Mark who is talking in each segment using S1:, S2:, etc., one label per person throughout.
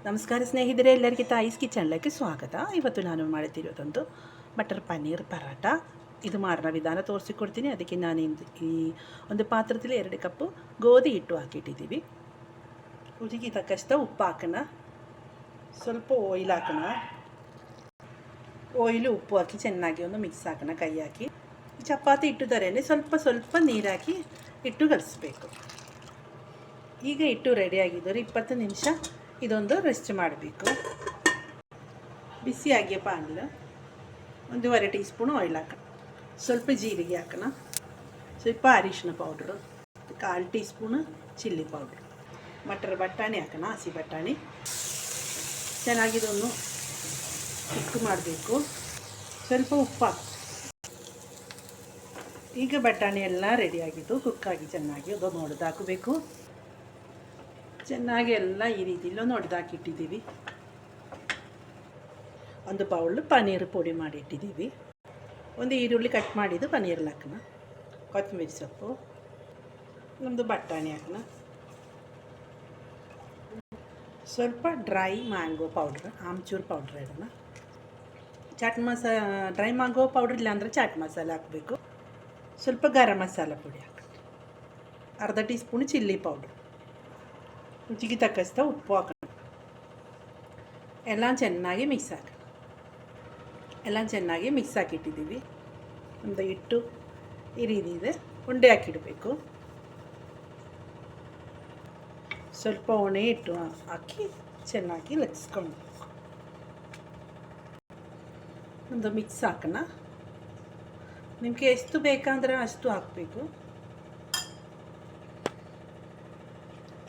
S1: ನಮಸ್ಕಾರ ಸ್ನೇಹಿತರೆ, ಎಲ್ಲರಿಗೆ ತಾಯಿಸ್ ಕಿಚನ್ಲಕ್ಕೆ ಸ್ವಾಗತ. ಇವತ್ತು ನಾನು ಮಾಡುತ್ತಿರೋದೊಂದು ಬಟರ್ ಪನ್ನೀರ್ ಪರಾಟ. ಇದು ಮಾಡೋ ವಿಧಾನ ತೋರಿಸಿಕೊಡ್ತೀನಿ. ಅದಕ್ಕೆ ನಾನು ಈ ಒಂದು ಪಾತ್ರದಲ್ಲಿ 2 ಕಪ್ಪು ಗೋಧಿ ಹಿಟ್ಟು ಹಾಕಿಟ್ಟಿದ್ದೀವಿ. ರುಚಿಗೆ ತಕ್ಕಷ್ಟು ಉಪ್ಪು ಹಾಕೋಣ, ಸ್ವಲ್ಪ ಆಯಿಲ್ ಹಾಕೋಣ. ಆಯಿಲು ಉಪ್ಪು ಹಾಕಿ ಚೆನ್ನಾಗಿ ಒಂದು ಮಿಕ್ಸ್ ಹಾಕೋಣ. ಕೈ ಹಾಕಿ ಚಪಾತಿ ಹಿಟ್ಟು ಥರನೇ ಸ್ವಲ್ಪ ನೀರು ಹಾಕಿ ಹಿಟ್ಟು ಕಲಿಸ್ಬೇಕು. ಈಗ ಹಿಟ್ಟು ರೆಡಿಯಾಗಿದ್ದರೆ 20 ನಿಮಿಷ ಇದೊಂದು ರೆಸ್ಟ್ ಮಾಡಬೇಕು. ಬಿಸಿಯಾಗಿಯ ಪಾನಿಲ್ಲ 1.5 ಟೀ ಸ್ಪೂನು ಆಯಿಲ್ ಹಾಕೋಣ, ಸ್ವಲ್ಪ ಜೀರಿಗೆ ಹಾಕೋಣ, ಸ್ವಲ್ಪ ಅರಿಶಿನ powder, 1/4 tea spoon chilli powder, ಬಟಾಣಿ ಹಾಕೋಣ, ಹಸಿ ಬಟಾಣಿ. ಚೆನ್ನಾಗಿದೊಂದು ಕುಕ್ ಮಾಡಬೇಕು. ಸ್ವಲ್ಪ ಉಪ್ಪು ಹಾಕಿ. ಈಗ ಬಟಾಣಿ ಎಲ್ಲ ರೆಡಿಯಾಗಿದ್ದು ಕುಕ್ಕಾಗಿ ಚೆನ್ನಾಗಿ ಅದು ನೋಡ್ದು ಹಾಕಬೇಕು. ಚೆನ್ನಾಗಿ ಎಲ್ಲ ಈ ರೀತಿಯಲ್ಲೂ ನೋಡ್ದಾಕಿಟ್ಟಿದ್ದೀವಿ. ಒಂದು ಬೌಲ್ ಪನ್ನೀರ್ ಪುಡಿ ಮಾಡಿ ಇಟ್ಟಿದ್ದೀವಿ. ಒಂದು ಈರುಳ್ಳಿ ಕಟ್ ಮಾಡಿದ್ದು ಪನ್ನೀರಲ್ಲಿ ಹಾಕೋಣ, ಕೊತ್ತಂಬರಿ ಸೊಪ್ಪು, ನಮ್ಮದು ಬಟಾಣಿ ಹಾಕೋಣ, ಸ್ವಲ್ಪ dry mango powder, amchur powder ಇಡೋಣ, ಡ್ರೈ ಮ್ಯಾಂಗೋ ಪೌಡ್ರ್ ಇಲ್ಲಾಂದರೆ ಚಾಟ್ ಮಸಾಲ ಹಾಕಬೇಕು, ಸ್ವಲ್ಪ ಗರಂ ಮಸಾಲ ಪುಡಿ ಹಾಕೋಣ, 1/2 ಟೀ ಸ್ಪೂನ್ ಚಿಲ್ಲಿ ಪೌಡ್ರ್, ರುಚಿಗೆ ತಕ್ಕಷ್ಟು ಉಪ್ಪು ಹಾಕೋಣ. ಎಲ್ಲ ಚೆನ್ನಾಗಿ ಮಿಕ್ಸ್ ಹಾಕೋಣ. ಎಲ್ಲ ಚೆನ್ನಾಗಿ ಮಿಕ್ಸ್ ಹಾಕಿಟ್ಟಿದ್ದೀವಿ. ಒಂದು ಹಿಟ್ಟು ಈ ರೀತಿ ಇದೆ, ಉಂಡೆ ಹಾಕಿಡಬೇಕು. ಸ್ವಲ್ಪ ಒಣೆ ಹಿಟ್ಟು ಹಾಕಿ ಚೆನ್ನಾಗಿ ಲಟ್ಸ್ಕೊಂಡು ಒಂದು ಮಿಕ್ಸ್ ಹಾಕೋಣ. ನಿಮಗೆ ಎಷ್ಟು ಬೇಕಂದ್ರೆ ಅಷ್ಟು ಹಾಕಬೇಕು.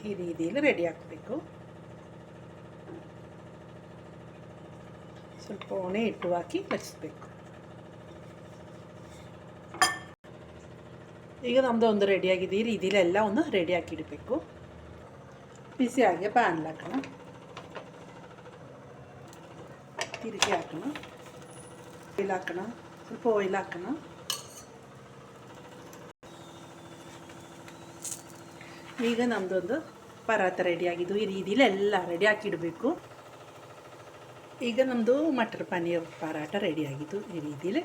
S1: ಈ ರೀತಿಯಲ್ಲಿ ರೆಡಿ ಹಾಕಬೇಕು. ಸ್ವಲ್ಪ ಒಣೆ ಹಿಟ್ಟು ಹಾಕಿ ಲಟ್ಸ್ಬೇಕು. ಈಗ ನಮ್ಮದು ಒಂದು ರೆಡಿಯಾಗಿದೆ. ಈ ರೀತಿಯಲ್ಲಿ ಎಲ್ಲ ಒಂದು ರೆಡಿ ಹಾಕಿಡಬೇಕು. ಬಿಸಿಯಾಗಿ ಪ್ಯಾನ್ ಹಾಕೋಣ, ತಿರುಗಿ ಹಾಕೋಣ, ಆಯಿಲ್ ಹಾಕೋಣ, ಸ್ವಲ್ಪ ಆಯಿಲ್ ಹಾಕೋಣ. ಈಗ ನಮ್ಮದೊಂದು ಪರಾಟ ರೆಡಿಯಾಗಿದ್ದು ಈ ರೀತಿಯಲ್ಲಿ ಎಲ್ಲ ರೆಡಿ ಹಾಕಿಡಬೇಕು. ಈಗ ನಮ್ಮದು ಮಟರ್ ಪನ್ನೀರ್ ಪರಾಟ ರೆಡಿಯಾಗಿದ್ದು ಈ ರೀತಿಯಲ್ಲಿ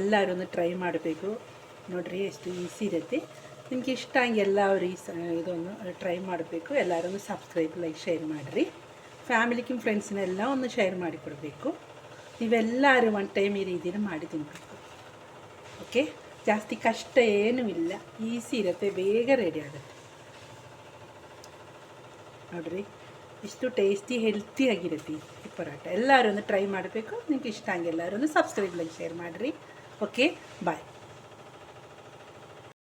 S1: ಎಲ್ಲರೂ ಟ್ರೈ ಮಾಡಬೇಕು. ನೋಡಿರಿ ಎಷ್ಟು ಈಸಿ ಇರುತ್ತೆ. ನಿಮಗೆ ಇಷ್ಟ ಹಂಗೆ ಎಲ್ಲರೂ ಇದನ್ನು ಟ್ರೈ ಮಾಡಬೇಕು. ಎಲ್ಲರೂ ಸಬ್ಸ್ಕ್ರೈಬ್, ಲೈಕ್, ಶೇರ್ ಮಾಡಿರಿ. ಫ್ಯಾಮಿಲಿಗೆ ಫ್ರೆಂಡ್ಸ್ನೆಲ್ಲ ಒಂದು ಶೇರ್ ಮಾಡಿಕೊಡ್ಬೇಕು. ನೀವೆಲ್ಲರೂ ಒನ್ ಟೈಮ್ ಈ ರೀತಿಯಲ್ಲಿ ಮಾಡಿ ತಿನ್ನಬೇಕು. ಓಕೆ, ಜಾಸ್ತಿ ಕಷ್ಟ ಏನೂ ಇಲ್ಲ, ಈಸಿ ಇರುತ್ತೆ, ಬೇಗ ರೆಡಿ ಆಗುತ್ತೆ. ನೋಡಿರಿ ಇಷ್ಟು ಟೇಸ್ಟಿ ಹೆಲ್ತಿಯಾಗಿರುತ್ತೆ ಈ ಪರಾಟ. ಎಲ್ಲರೂ ಟ್ರೈ ಮಾಡಬೇಕು. ನಿಮ್ಗೆ ಇಷ್ಟ ಹಂಗೆ ಎಲ್ಲರೂ ಸಬ್ಸ್ಕ್ರೈಬ್, ಲೈಕ್, ಶೇರ್ ಮಾಡಿರಿ. ಓಕೆ, ಬಾಯ್.